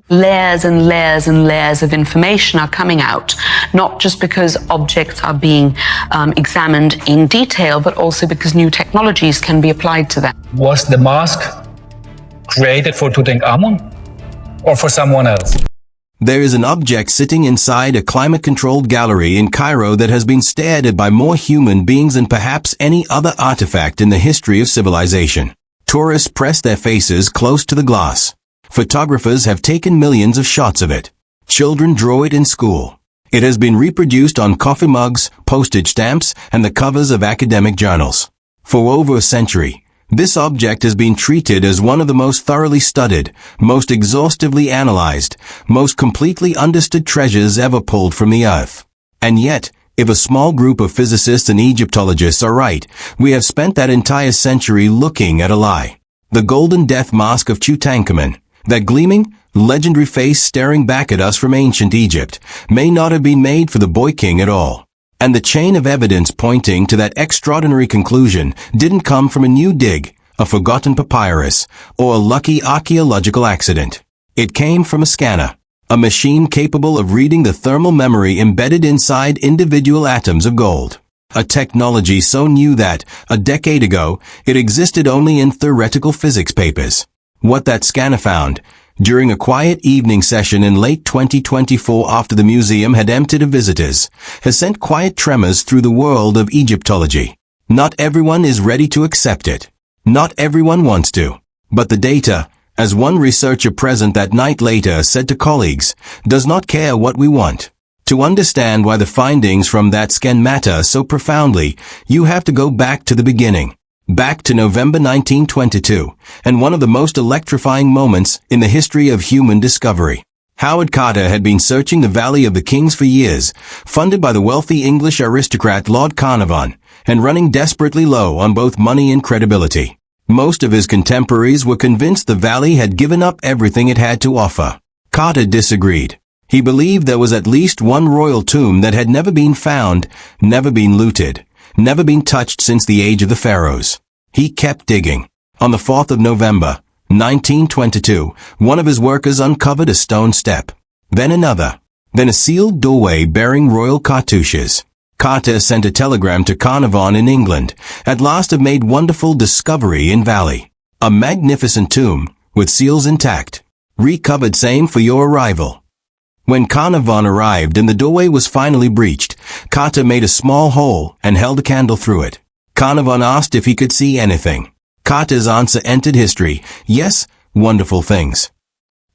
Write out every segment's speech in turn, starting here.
Layers and layers and layers of information are coming out, not just because objects are being examined in detail, but also because new technologies can be applied to them. Was the mask created for Tutankhamun or for someone else? There is an object sitting inside a climate-controlled gallery in Cairo that has been stared at by more human beings than perhaps any other artifact in the history of civilization. Tourists press their faces close to the glass. Photographers have taken millions of shots of it. Children draw it in school. It has been reproduced on coffee mugs, postage stamps, and the covers of academic journals. For over a century, this object has been treated as one of the most thoroughly studied, most exhaustively analyzed, most completely understood treasures ever pulled from the earth. And yet, if a small group of physicists and Egyptologists are right, we have spent that entire century looking at a lie. The Golden Death Mask of Tutankhamun, that gleaming, legendary face staring back at us from ancient Egypt, may not have been made for the boy king at all. And the chain of evidence pointing to that extraordinary conclusion didn't come from a new dig, a forgotten papyrus, or a lucky archaeological accident. It came from a scanner, a machine capable of reading the thermal memory embedded inside individual atoms of gold. A technology so new that, a decade ago, it existed only in theoretical physics papers. What that scanner found, during a quiet evening session in late 2024 after the museum had emptied of visitors, has sent quiet tremors through the world of Egyptology. Not everyone is ready to accept it. Not everyone wants to. But the data, as one researcher present that night later said to colleagues, does not care what we want. To understand why the findings from that scan matter so profoundly, you have to go back to the beginning. Back to November 1922, and one of the most electrifying moments in the history of human discovery. Howard Carter had been searching the Valley of the Kings for years, funded by the wealthy English aristocrat Lord Carnarvon, and running desperately low on both money and credibility. Most of his contemporaries were convinced the valley had given up everything it had to offer. Carter disagreed. He believed there was at least one royal tomb that had never been found, never been looted, never been touched since the age of the pharaohs. He kept digging. On the 4th of November, 1922, one of his workers uncovered a stone step. Then another. Then a sealed doorway bearing royal cartouches. Carter sent a telegram to Carnarvon in England. At last have made wonderful discovery in valley. A magnificent tomb, with seals intact. Recovered same for your arrival. When Carnarvon arrived and the doorway was finally breached, Carter made a small hole and held a candle through it. Carnarvon asked if he could see anything. Carter's answer entered history. Yes, wonderful things.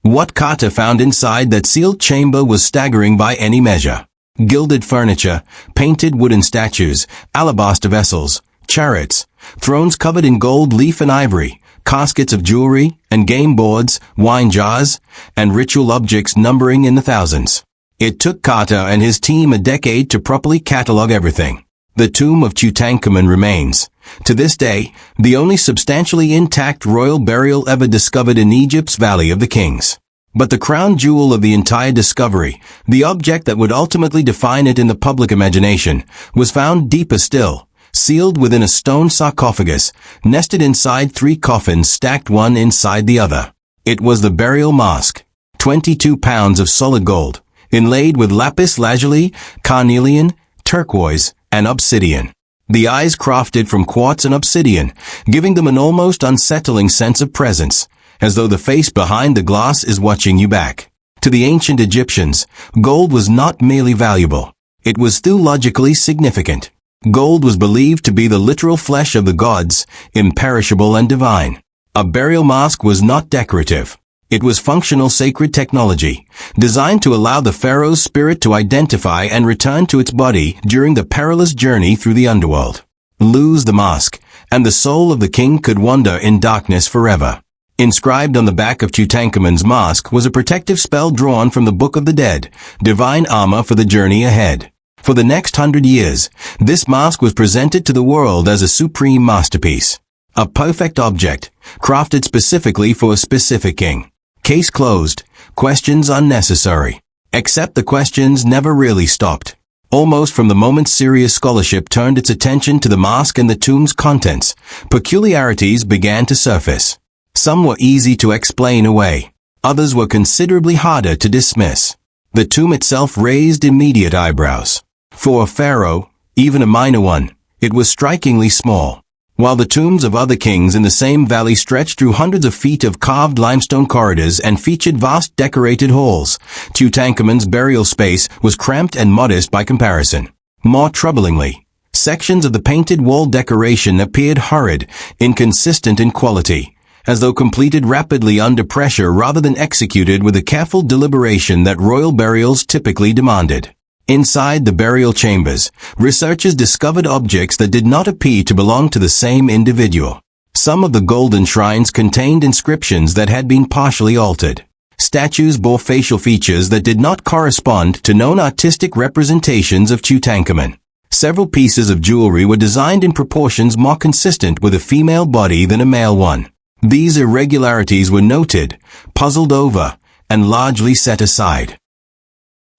What Carter found inside that sealed chamber was staggering by any measure. Gilded furniture, painted wooden statues, alabaster vessels, chariots, thrones covered in gold leaf and ivory, caskets of jewelry, and game boards, wine jars, and ritual objects numbering in the thousands. It took Carter and his team a decade to properly catalog everything. The tomb of Tutankhamun remains, to this day, the only substantially intact royal burial ever discovered in Egypt's Valley of the Kings. But the crown jewel of the entire discovery, the object that would ultimately define it in the public imagination, was found deeper still, sealed within a stone sarcophagus, nested inside 3 coffins stacked one inside the other. It was the burial mask, 22 pounds of solid gold, inlaid with lapis lazuli, carnelian, turquoise, and obsidian. The eyes crafted from quartz and obsidian, giving them an almost unsettling sense of presence, as though the face behind the glass is watching you back. To the ancient Egyptians, gold was not merely valuable. It was theologically significant. Gold was believed to be the literal flesh of the gods, imperishable and divine. A burial mask was not decorative. It was functional sacred technology, designed to allow the pharaoh's spirit to identify and return to its body during the perilous journey through the underworld. Lose the mask, and the soul of the king could wander in darkness forever. Inscribed on the back of Tutankhamun's mask was a protective spell drawn from the Book of the Dead, divine armor for the journey ahead. For the next 100 years, this mask was presented to the world as a supreme masterpiece. A perfect object, crafted specifically for a specific king. Case closed. Questions unnecessary. Except the questions never really stopped. Almost from the moment serious scholarship turned its attention to the mask and the tomb's contents, peculiarities began to surface. Some were easy to explain away. Others were considerably harder to dismiss. The tomb itself raised immediate eyebrows. For a pharaoh, even a minor one, it was strikingly small. While the tombs of other kings in the same valley stretched through hundreds of feet of carved limestone corridors and featured vast decorated halls, Tutankhamun's burial space was cramped and modest by comparison. More troublingly, sections of the painted wall decoration appeared horrid, inconsistent in quality, as though completed rapidly under pressure rather than executed with the careful deliberation that royal burials typically demanded. Inside the burial chambers, researchers discovered objects that did not appear to belong to the same individual. Some of the golden shrines contained inscriptions that had been partially altered. Statues bore facial features that did not correspond to known artistic representations of Tutankhamun. Several pieces of jewelry were designed in proportions more consistent with a female body than a male one. These irregularities were noted, puzzled over, and largely set aside.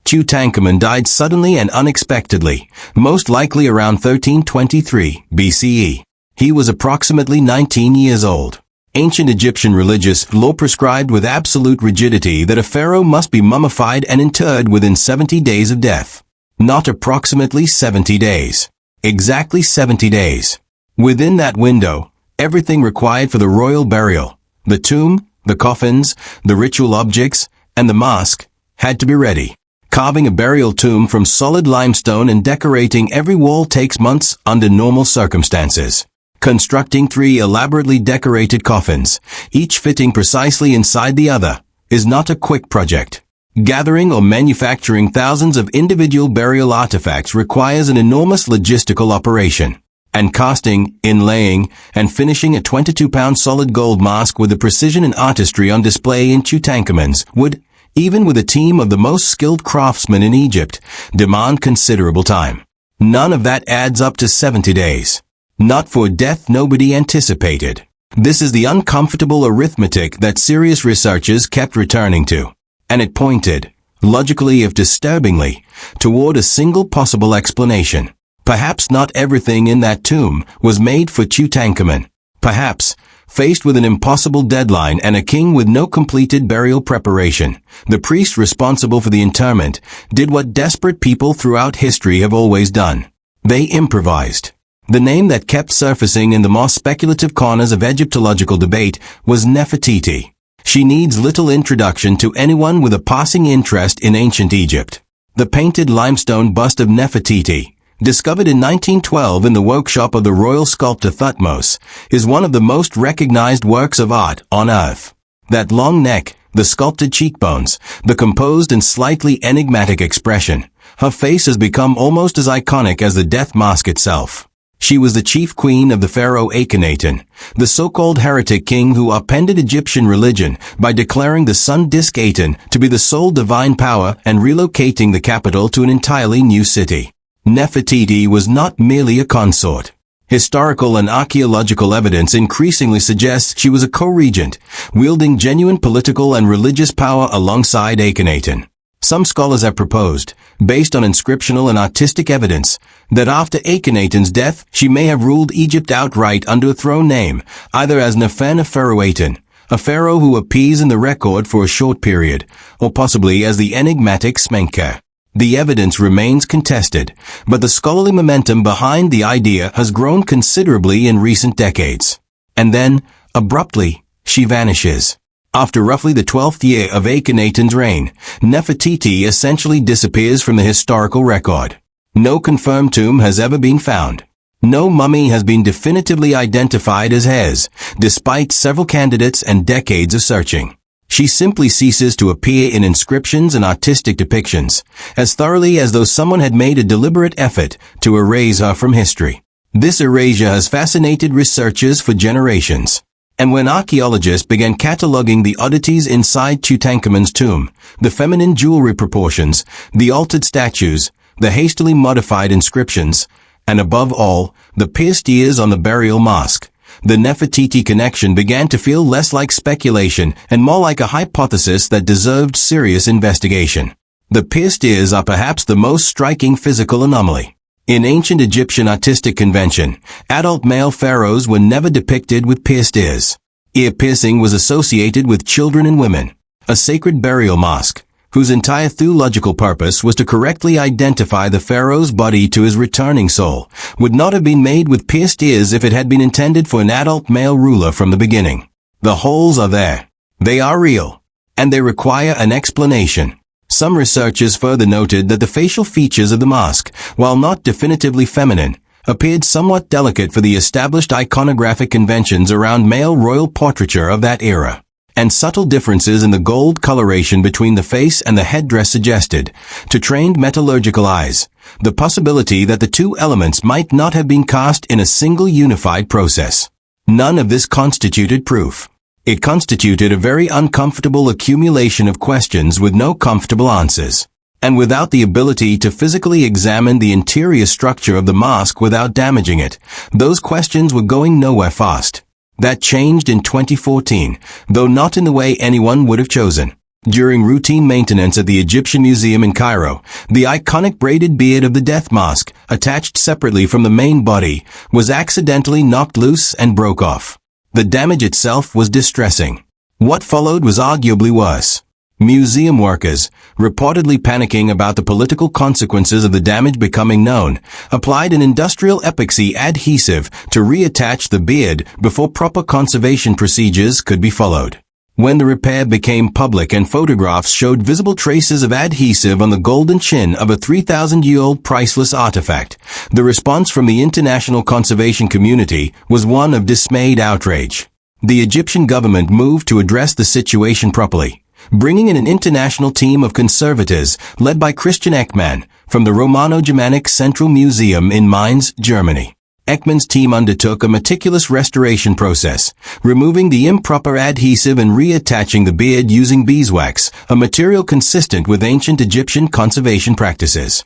Tutankhamun died suddenly and unexpectedly, most likely around 1323 BCE. He was approximately 19 years old. Ancient Egyptian religious law prescribed with absolute rigidity that a pharaoh must be mummified and interred within 70 days of death. Not approximately 70 days. Exactly 70 days. Within that window, everything required for the royal burial, the tomb, the coffins, the ritual objects, and the mask, had to be ready. Carving a burial tomb from solid limestone and decorating every wall takes months under normal circumstances. Constructing 3 elaborately decorated coffins, each fitting precisely inside the other, is not a quick project. Gathering or manufacturing thousands of individual burial artifacts requires an enormous logistical operation. And casting, inlaying, and finishing a 22-pound solid gold mask with the precision and artistry on display in Tutankhamun's would, even with a team of the most skilled craftsmen in Egypt, demand considerable time. None of that adds up to 70 days. Not for death nobody anticipated. This is the uncomfortable arithmetic that serious researchers kept returning to. And it pointed, logically if disturbingly, toward a single possible explanation. Perhaps not everything in that tomb was made for Tutankhamun. Perhaps, faced with an impossible deadline and a king with no completed burial preparation, the priest responsible for the interment did what desperate people throughout history have always done. They improvised. The name that kept surfacing in the more speculative corners of Egyptological debate was Nefertiti. She needs little introduction to anyone with a passing interest in ancient Egypt. The painted limestone bust of Nefertiti, discovered in 1912 in the workshop of the royal sculptor Thutmose, is one of the most recognized works of art on earth. That long neck, the sculpted cheekbones, the composed and slightly enigmatic expression, her face has become almost as iconic as the death mask itself. She was the chief queen of the pharaoh Akhenaten, the so-called heretic king who upended Egyptian religion by declaring the sun disk Aten to be the sole divine power and relocating the capital to an entirely new city. Nefertiti was not merely a consort. Historical and archaeological evidence increasingly suggests she was a co-regent, wielding genuine political and religious power alongside Akhenaten. Some scholars have proposed, based on inscriptional and artistic evidence, that after Akhenaten's death she may have ruled Egypt outright under a throne name, either as Nefer-Neferuaten, a pharaoh who appears in the record for a short period, or possibly as the enigmatic Smenkhkare. The evidence remains contested, but the scholarly momentum behind the idea has grown considerably in recent decades. And then, abruptly, she vanishes. After roughly the 12th year of Akhenaten's reign, Nefertiti essentially disappears from the historical record. No confirmed tomb has ever been found. No mummy has been definitively identified as hers, despite several candidates and decades of searching. She simply ceases to appear in inscriptions and artistic depictions, as thoroughly as though someone had made a deliberate effort to erase her from history. This erasure has fascinated researchers for generations. And when archaeologists began cataloging the oddities inside Tutankhamun's tomb, the feminine jewelry proportions, the altered statues, the hastily modified inscriptions, and above all, the pierced ears on the burial mask, the Nefertiti connection began to feel less like speculation and more like a hypothesis that deserved serious investigation. The pierced ears are perhaps the most striking physical anomaly. In ancient Egyptian artistic convention, adult male pharaohs were never depicted with pierced ears. Ear piercing was associated with children and women. a sacred burial mask, whose entire theological purpose was to correctly identify the pharaoh's body to his returning soul, would not have been made with pierced ears if it had been intended for an adult male ruler from the beginning. The holes are there. They are real. And they require an explanation. Some researchers further noted that the facial features of the mask, while not definitively feminine, appeared somewhat delicate for the established iconographic conventions around male royal portraiture of that era. And subtle differences in the gold coloration between the face and the headdress suggested, to trained metallurgical eyes, the possibility that the two elements might not have been cast in a single unified process. None of this constituted proof. It constituted a very uncomfortable accumulation of questions with no comfortable answers. And without the ability to physically examine the interior structure of the mask without damaging it, those questions were going nowhere fast. That changed in 2014, though not in the way anyone would have chosen. During routine maintenance at the Egyptian Museum in Cairo, the iconic braided beard of the death mask, attached separately from the main body, was accidentally knocked loose and broke off. The damage itself was distressing. What followed was arguably worse. Museum workers, reportedly panicking about the political consequences of the damage becoming known, applied an industrial epoxy adhesive to reattach the beard before proper conservation procedures could be followed. When the repair became public and photographs showed visible traces of adhesive on the golden chin of a 3,000-year-old priceless artifact, the response from the international conservation community was one of dismayed outrage. The Egyptian government moved to address the situation properly, bringing in an international team of conservators led by Christian Ekman from the Romano-Germanic Central Museum in Mainz, Germany. Ekman's team undertook a meticulous restoration process, removing the improper adhesive and reattaching the beard using beeswax, a material consistent with ancient Egyptian conservation practices.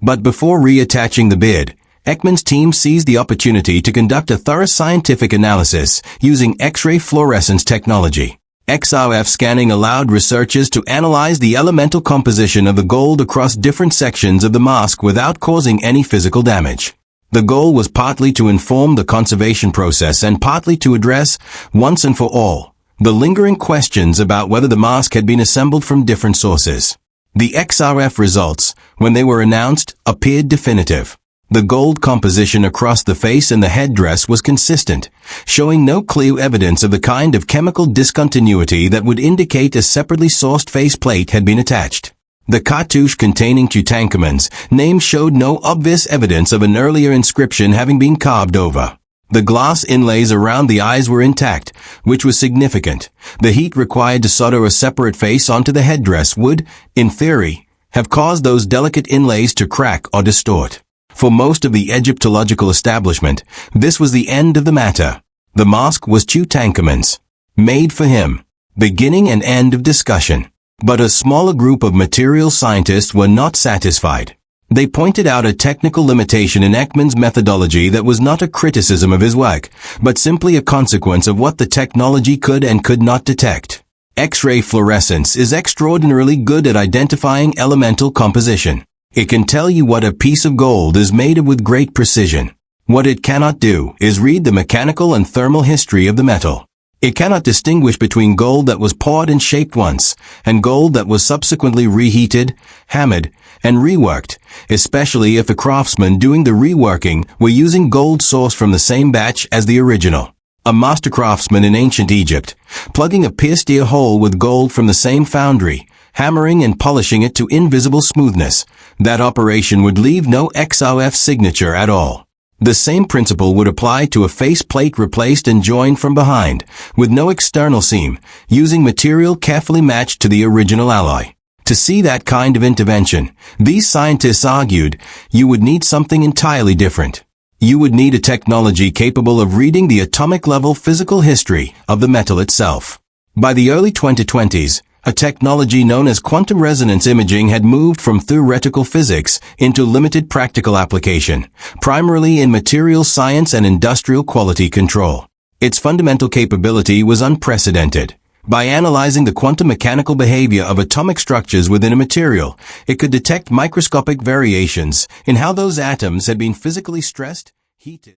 But before reattaching the beard, Ekman's team seized the opportunity to conduct a thorough scientific analysis using X-ray fluorescence technology. XRF scanning allowed researchers to analyze the elemental composition of the gold across different sections of the mask without causing any physical damage. The goal was partly to inform the conservation process and partly to address, once and for all, the lingering questions about whether the mask had been assembled from different sources. The XRF results, when they were announced, appeared definitive. The gold composition across the face and the headdress was consistent, showing no clear evidence of the kind of chemical discontinuity that would indicate a separately sourced faceplate had been attached. The cartouche containing Tutankhamun's name showed no obvious evidence of an earlier inscription having been carved over. The glass inlays around the eyes were intact, which was significant. The heat required to solder a separate face onto the headdress would, in theory, have caused those delicate inlays to crack or distort. For most of the Egyptological establishment, this was the end of the matter. The mask was Tutankhamun's. Made for him. Beginning and end of discussion. But a smaller group of material scientists were not satisfied. They pointed out a technical limitation in Ekman's methodology that was not a criticism of his work, but simply a consequence of what the technology could and could not detect. X-ray fluorescence is extraordinarily good at identifying elemental composition. It can tell you what a piece of gold is made of with great precision. What it cannot do is read the mechanical and thermal history of the metal. It cannot distinguish between gold that was poured and shaped once, and gold that was subsequently reheated, hammered, and reworked, especially if the craftsmen doing the reworking were using gold sourced from the same batch as the original. A master craftsman in ancient Egypt, plugging a pierced ear hole with gold from the same foundry, hammering and polishing it to invisible smoothness, that operation would leave no XRF signature at all. The same principle would apply to a face plate replaced and joined from behind, with no external seam, using material carefully matched to the original alloy. To see that kind of intervention, these scientists argued, you would need something entirely different. You would need a technology capable of reading the atomic-level physical history of the metal itself. By the early 2020s, a technology known as quantum resonance imaging had moved from theoretical physics into limited practical application, primarily in material science and industrial quality control. Its fundamental capability was unprecedented. By analyzing the quantum mechanical behavior of atomic structures within a material, it could detect microscopic variations in how those atoms had been physically stressed, heated,